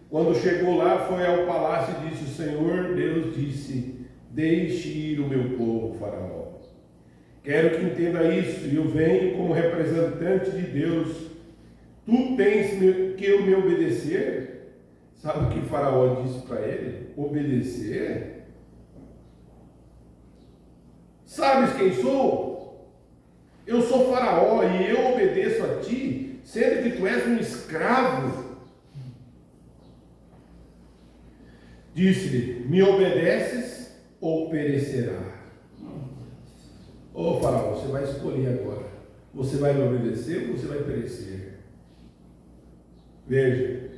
Quando chegou lá, foi ao palácio e disse: o Senhor Deus disse: deixe ir o meu povo, Faraó. Quero que entenda isso, e eu venho como representante de Deus. Tu tens que eu me obedecer? Sabe o que Faraó disse para ele? Obedecer? Sabes quem sou? Eu sou Faraó e eu obedeço a ti, sendo que tu és um escravo. Disse-lhe: me obedeces ou perecerá? Ô Faraó, você vai escolher agora. Você vai me obedecer ou você vai perecer? Veja,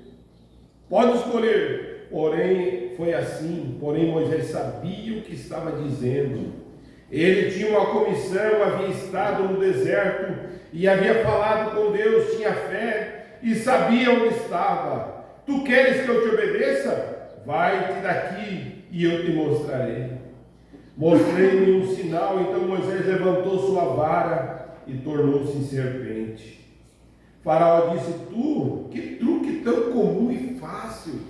pode escolher. Porém, foi assim. Porém, Moisés sabia o que estava dizendo. Ele tinha uma comissão, havia estado no deserto e havia falado com Deus, tinha fé e sabia onde estava. Tu queres que eu te obedeça? Vai-te daqui e eu te mostrarei. Mostrei-lhe um sinal, então Moisés levantou sua vara e tornou-se em serpente. Faraó disse: tu, que truque tão comum e fácil.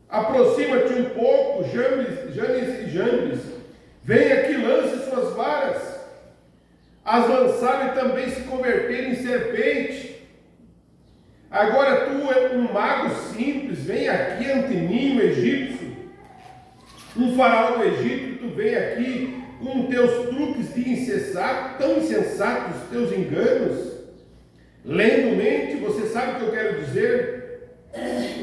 Aproxima-te um pouco, Janes e Jambres. Venha aqui, lance suas varas. As lançaram e também se converteram em serpente. Agora tu é um mago simples, vem aqui ante mim, um egípcio, um faraó do Egito, tu vem aqui com teus truques de insensato, tão insensatos, teus enganos. Lendo mente, você sabe o que eu quero dizer?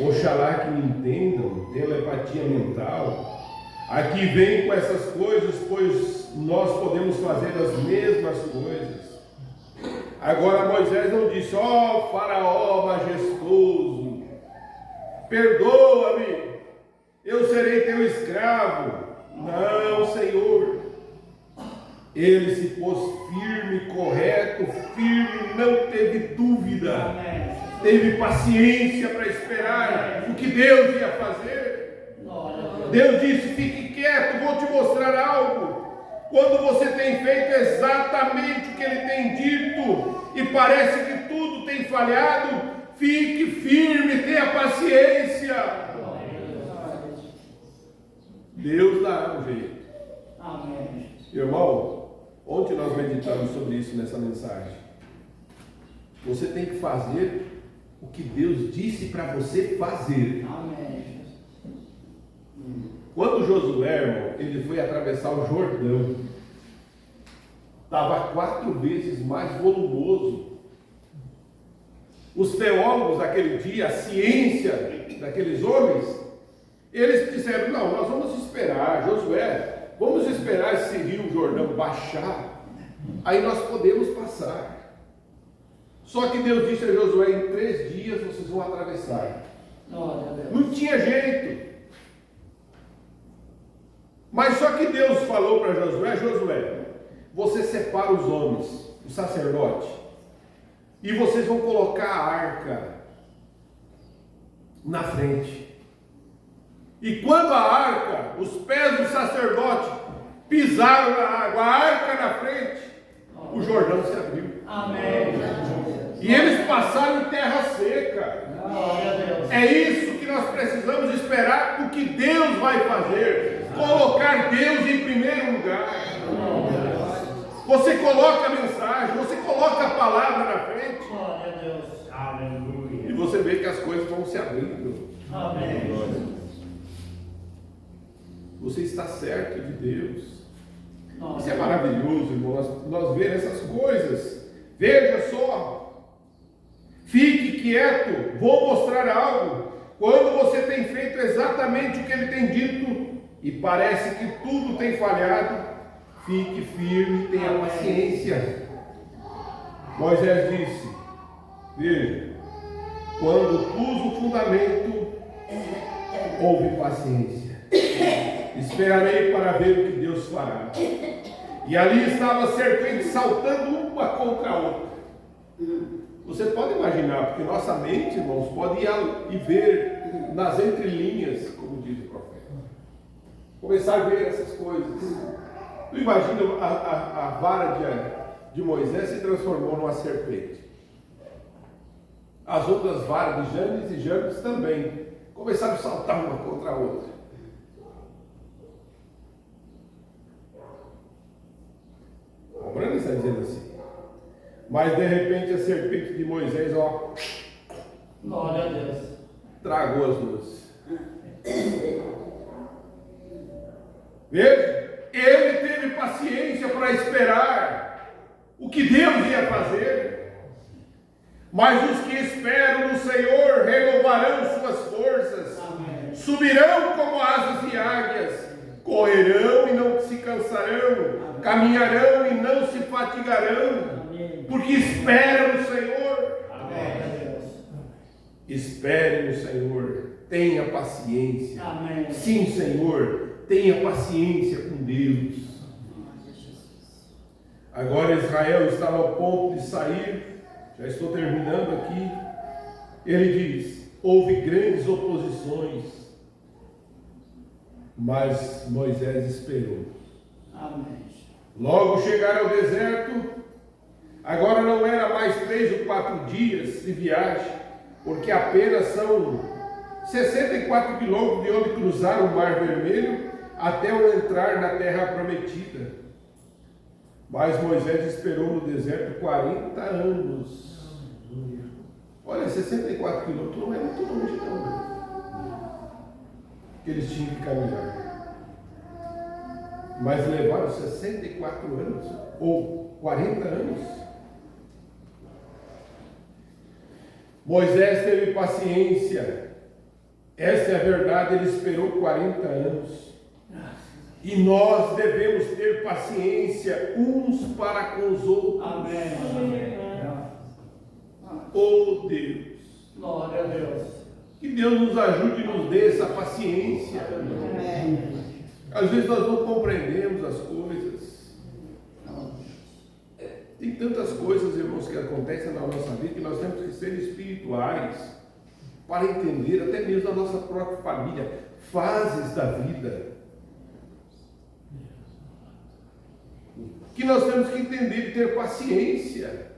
Oxalá que me entendam, telepatia mental. Aqui vem com essas coisas, pois nós podemos fazer as mesmas coisas. Agora Moisés não disse: ó faraó majestoso, perdoa-me, eu serei teu escravo. Não, Senhor. Ele se pôs firme, correto, firme, não teve dúvida, teve paciência para esperar o que Deus ia fazer. Deus disse: fique quieto, vou te mostrar algo. Quando você tem feito exatamente o que ele tem dito e parece que tudo tem falhado, fique firme, tenha paciência. Deus dará um jeito. Amém. Irmão, ontem nós meditamos sobre isso nessa mensagem. Você tem que fazer o que Deus disse para você fazer. Amém. Quando Josué, irmão, ele foi atravessar o Jordão, estava 4 vezes mais volumoso. Os teólogos daquele dia, a ciência daqueles homens, eles disseram: não, nós vamos esperar, Josué, vamos esperar esse rio Jordão baixar, aí nós podemos passar. Só que Deus disse a Josué: em 3 dias vocês vão atravessar. Não tinha jeito. Mas só que Deus falou para Josué: Josué, você separa os homens, o sacerdote, e vocês vão colocar a arca na frente. E quando a arca, os pés do sacerdote pisaram na água, a arca na frente, o Jordão se abriu. Amém. E eles passaram em terra seca. É isso que nós precisamos esperar, o que Deus vai fazer. Colocar Deus em primeiro lugar. Você coloca a mensagem, você coloca a palavra na frente. E você vê que as coisas vão se abrindo. Amém. Você está certo de Deus. Isso é maravilhoso, irmão. Nós vemos essas coisas. Veja só. Fique quieto. Vou mostrar algo. Quando você tem feito exatamente o que ele tem dito e parece que tudo tem falhado, fique firme, tenha paciência. Moisés disse: veja, quando pus o fundamento, houve paciência. Esperarei para ver o que Deus fará. E ali estava a serpente saltando uma contra a outra. Você pode imaginar, porque nossa mente, irmãos, pode ir e ver nas entrelinhas, como diz o profeta. Começar a ver essas coisas. Tu imagina a vara de Moisés se transformou numa serpente. As outras varas de Janes e Jambres também começaram a saltar uma contra a outra. O Brando está dizendo assim. Mas de repente a serpente de Moisés, ó, Glória a Deus. tragou as duas. Veja, ele teve paciência para esperar o que Deus ia fazer. Mas os que esperam no Senhor renovarão suas forças. Amém. Subirão como asas de águias, correrão e não se cansarão, caminharão e não se fatigarão, porque esperam no Senhor. Amém. Espere no Senhor, tenha paciência. Amém. Sim, Senhor, tenha paciência com Deus. Agora Israel estava ao ponto de sair, já estou terminando aqui. Ele diz: houve grandes oposições, mas Moisés esperou. Amém. Logo chegaram ao deserto. Agora não era mais 3 ou 4 dias de viagem, porque apenas são 64 quilômetros de onde cruzaram o Mar Vermelho até entrar na terra prometida. Mas Moisés esperou no deserto 40 anos. Olha, 64 quilômetros não é muito longe não. Que eles tinham que caminhar. Mas levaram 64 anos, ou 40 anos. Moisés teve paciência. Essa é a verdade, ele esperou 40 anos. E nós devemos ter paciência uns para com os outros. Amém. Oh Deus. Glória a Deus. Que Deus nos ajude e nos dê essa paciência. Às vezes nós não compreendemos as coisas. Tem tantas coisas, irmãos, que acontecem na nossa vida que nós temos que ser espirituais para entender, até mesmo a nossa própria família, fases da vida. Que nós temos que entender e ter paciência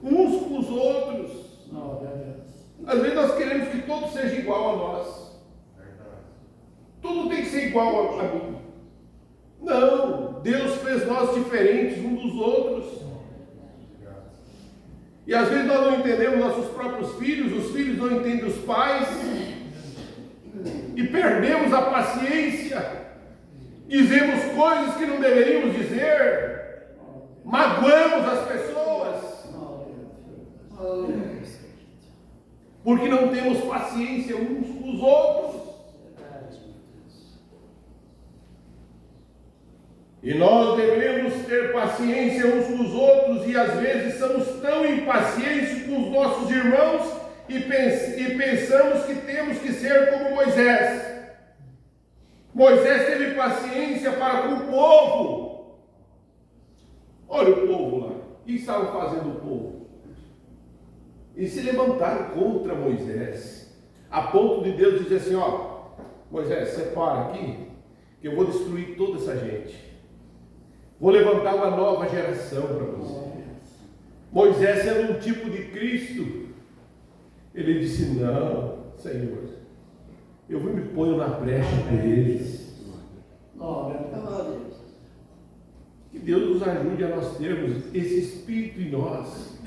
uns com os outros. Glória a Deus. Às vezes nós queremos que todo seja igual a nós. Tudo tem que ser igual a mim. Não, Deus fez nós diferentes uns dos outros. E às vezes nós não entendemos nossos próprios filhos, os filhos não entendem os pais. E perdemos a paciência. Dizemos coisas que não deveríamos dizer. Magoamos as pessoas. Porque não temos paciência uns com os outros. E nós devemos ter paciência uns com os outros, e às vezes somos tão impacientes com os nossos irmãos e pensamos que temos que ser como Moisés. Moisés teve paciência para com o povo. Olha o povo lá. O que estava fazendo o povo? Eles se levantaram contra Moisés, a ponto de Deus dizer assim: ó, Moisés, separa aqui, que eu vou destruir toda essa gente. Vou levantar uma nova geração para você. Moisés, sendo um tipo de Cristo, ele disse: não, Senhor, eu vou me pôr na brecha por eles. Glória a Deus. Que Deus nos ajude a nós termos esse Espírito em nós,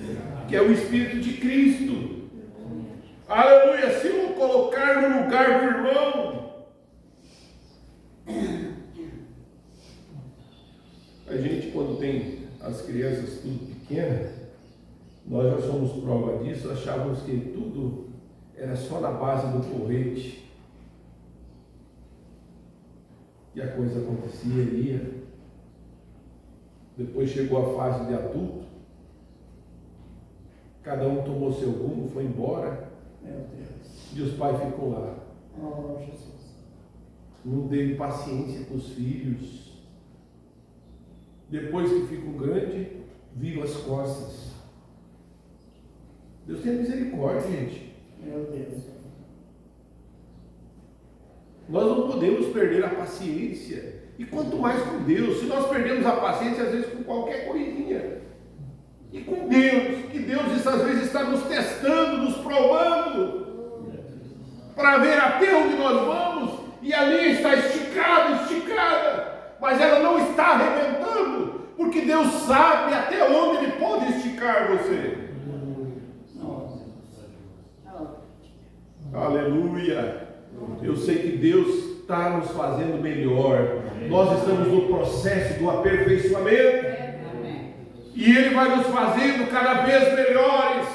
que é o Espírito de Cristo. Aleluia! Se eu colocar no lugar do irmão, a gente, quando tem as crianças tudo pequenas, nós já somos prova disso, achávamos que tudo era só na base do porrete. E a coisa acontecia, ia. Depois chegou a fase de adulto, cada um tomou seu rumo, foi embora, Meu Deus. e os pais ficam lá. Oh, Jesus. Não teve paciência com os filhos. Depois que ficam grandes, viram as costas. Deus tem misericórdia, gente. Meu Deus. Nós não podemos perder a paciência. E quanto mais com Deus. Se nós perdemos a paciência, às vezes com qualquer coisinha. E com Deus, que Deus às vezes está nos testando, nos provando, para ver até onde nós vamos. E ali está esticada, mas ela não está arrebentando, porque Deus sabe até onde Ele pode esticar você. Aleluia! Eu sei que Deus está nos fazendo melhor. Nós estamos no processo do aperfeiçoamento. E Ele vai nos fazendo cada vez melhores.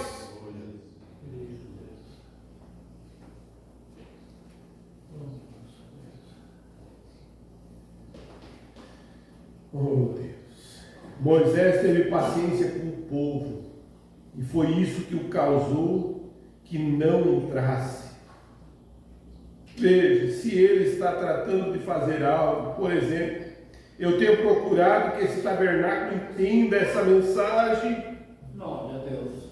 Oh Deus! Moisés teve paciência com o povo, e foi isso que o causou que não entrasse. Veja, se ele está tratando de fazer algo, por exemplo, eu tenho procurado que esse tabernáculo entenda essa mensagem. Glória a Deus.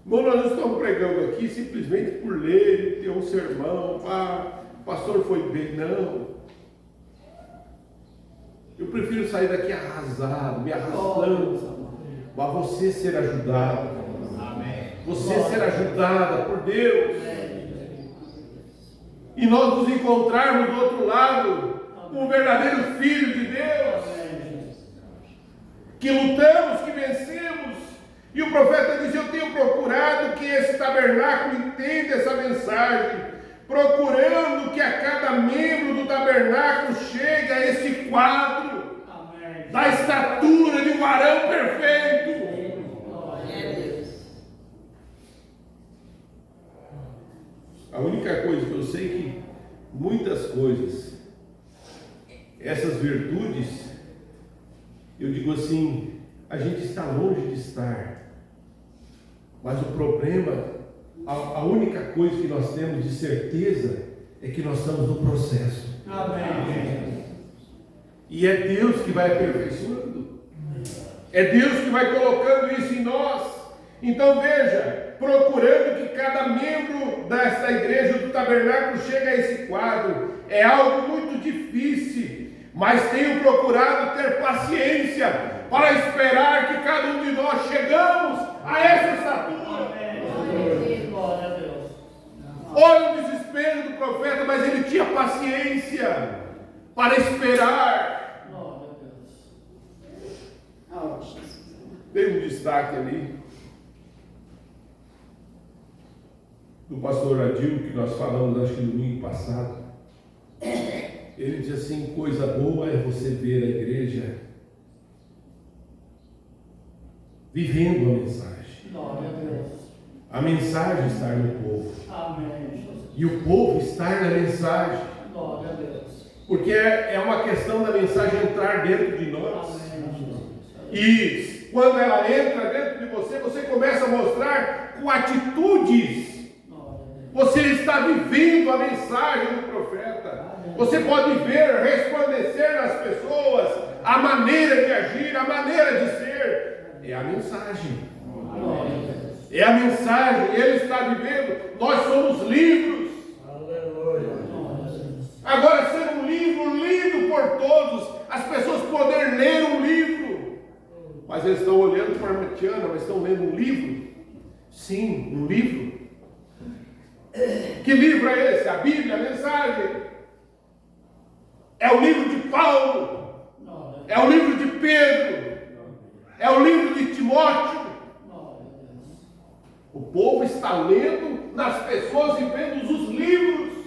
Bom, nós não estamos pregando aqui simplesmente por ler, ter um sermão, o pastor foi bem, não. Eu prefiro sair daqui arrasado, me arrastando, mas você ser ajudado. Amém. Você ser ajudada por Deus. E nós nos encontrarmos do outro lado, um verdadeiro filho de Deus, que lutamos, que vencemos, E o profeta diz: eu tenho procurado que esse tabernáculo entenda essa mensagem, procurando que a cada membro do tabernáculo chegue a esse quadro Amém. da estatura de um varão perfeito. Glória a Deus. A única coisa que eu sei é que muitas coisas, essas virtudes, eu digo assim, a gente está longe de estar. Mas o problema, a única coisa que nós temos de certeza é que nós estamos no processo. Amém. E é Deus que vai aperfeiçoando. É Deus que vai colocando isso em nós. Então veja, procurando que cada membro desta igreja do tabernáculo chegue a esse quadro. É algo muito difícil, mas tenho procurado ter paciência para esperar que cada um de nós chegamos a essa estatura. Amém. Glória a Deus. Olha o desespero do profeta, mas ele tinha paciência para esperar. Glória a Deus. Oh, Jesus. Tem um destaque ali do pastor Adil, que nós falamos, acho que no domingo passado. Ele diz assim: coisa boa é você ver a igreja vivendo a mensagem. Glória a Deus. A mensagem estar no povo. Amém, Jesus. E o povo estar na mensagem. Glória a Deus. Porque é uma questão da mensagem entrar dentro de nós. Amém, Jesus. E quando ela entra dentro de você, você começa a mostrar com atitudes. Glória a Deus. Você está vivendo a mensagem do profeta. Você pode ver, resplandecer nas pessoas a maneira de agir, a maneira de ser. É a mensagem. Glória a Deus. É a mensagem. Ele está vivendo. Nós somos livros. Glória a Deus. Agora, ser um livro lido por todos, as pessoas poderem ler um livro. Mas eles estão olhando para a Matiana, mas estão lendo um livro? Sim, um livro. Que livro é esse? A Bíblia, a mensagem. É o livro de Paulo. Glória É o livro de Pedro. É o livro de Timóteo. a Deus. O povo está lendo nas pessoas e vendo os livros.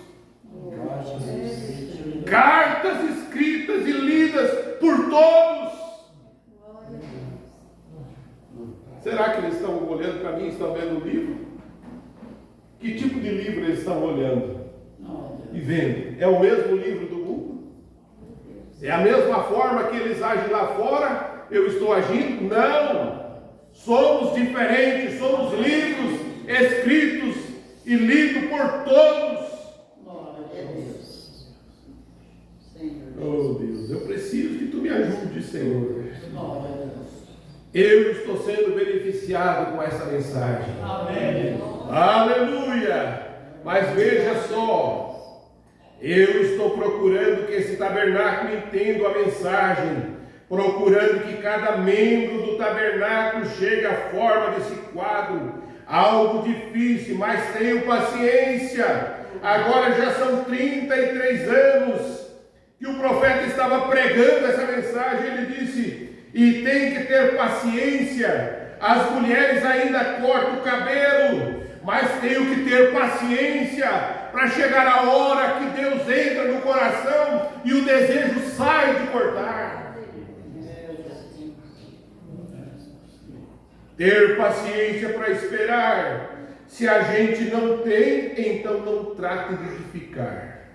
Cartas escritas e lidas por todos. Será que eles estão olhando para mim e estão vendo o livro? Que tipo de livro eles estão olhando e vendo? É o mesmo livro do mundo? É a mesma forma que eles agem lá fora? Eu estou agindo? Não! Somos diferentes, somos livros escritos e lidos por todos. Glória a É Deus. Deus. Senhor. Oh Deus, eu preciso que tu me ajude, Senhor. Glória a Deus. Eu estou sendo beneficiado com essa mensagem. Amém. Aleluia! Mas veja só, eu estou procurando que esse tabernáculo entenda a mensagem, procurando que cada membro do tabernáculo chegue à forma desse quadro. Algo difícil, mas tenho paciência. Agora já são 33 anos que o profeta estava pregando essa mensagem. Ele disse: e tem que ter paciência. As mulheres ainda cortam o cabelo, mas tenho que ter paciência para chegar a hora que Deus entra no coração e o desejo sai de cortar. Ter paciência para esperar. Se a gente não tem, então não trate de ficar.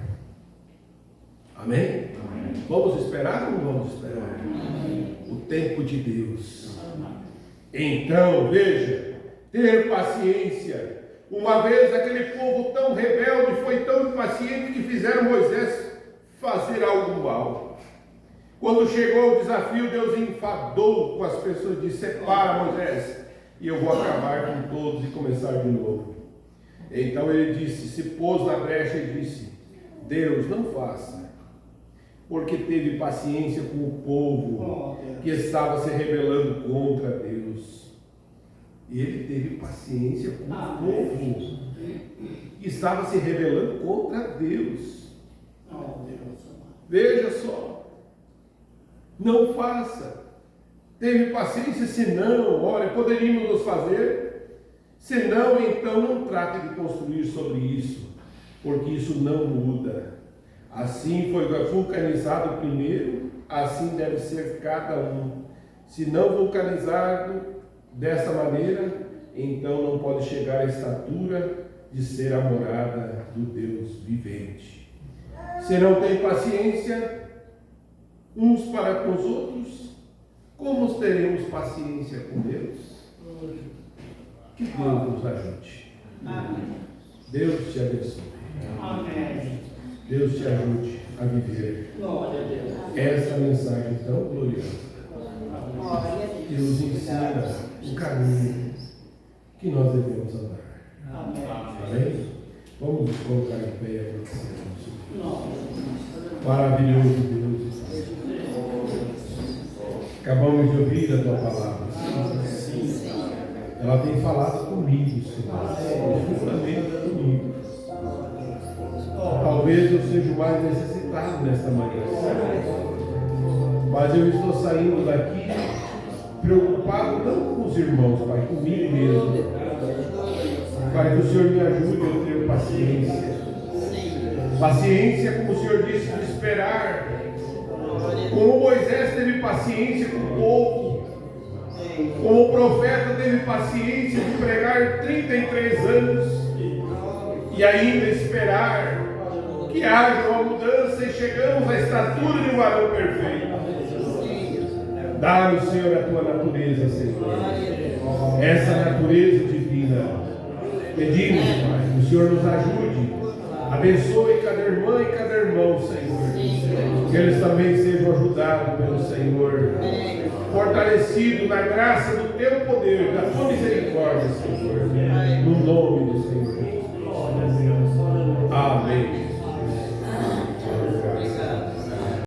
Amém? Amém. Vamos esperar ou não vamos esperar? Amém. O tempo de Deus. Amém. Então, veja, ter paciência. Uma vez aquele povo tão rebelde foi tão impaciente que fizeram Moisés fazer algo mal. Quando chegou o desafio, Deus enfadou com as pessoas e disse: separa, Moisés, e eu vou acabar com todos e começar de novo. Então ele disse, se pôs na brecha e disse: Deus, não faça, porque teve paciência com o povo que estava se rebelando contra Deus. E ele teve paciência com o povo que estava se rebelando contra Deus. Veja só, não faça. Teve paciência? Se não, olha, poderíamos nos fazer. Se não, então não trate de construir sobre isso, porque isso não muda. Assim foi vulcanizado primeiro, assim deve ser cada um. Se não vulcanizado dessa maneira, então não pode chegar à estatura de ser a morada do Deus vivente. Se não tem paciência uns para com os outros, como teremos paciência com Deus? Que Deus nos ajude. Deus te abençoe. Amém. Deus te ajude a viver Glória a Deus. essa mensagem tão gloriosa. Glória a Deus. Que nos ensina o caminho que nós devemos andar. Amém. Amém? Vamos nos colocar em pé e agradecermos. Glória Maravilhoso Deus. Acabamos de ouvir a tua palavra. Ela tem falado comigo, Senhor. Profundamente comigo. Talvez eu seja o mais necessitado nesta manhã. Mas eu estou saindo daqui preocupado não com os irmãos, Pai, comigo mesmo. Pai, que o Senhor me ajude a ter paciência. Paciência, como o Senhor disse, de esperar. Como Moisés teve paciência com o povo. Como o profeta teve paciência de pregar 33 anos. E ainda esperar que haja uma mudança e chegamos à estatura de um varão perfeito. Dá-nos, Senhor, a tua natureza, Senhor. Essa natureza divina. Pedimos, Pai, que o Senhor nos ajude. Abençoe cada irmã e cada irmão, Senhor. Que eles também sejam ajudados pelo Senhor. Fortalecidos na graça do teu poder, da tua misericórdia, Senhor. No nome do Senhor Jesus. Amém.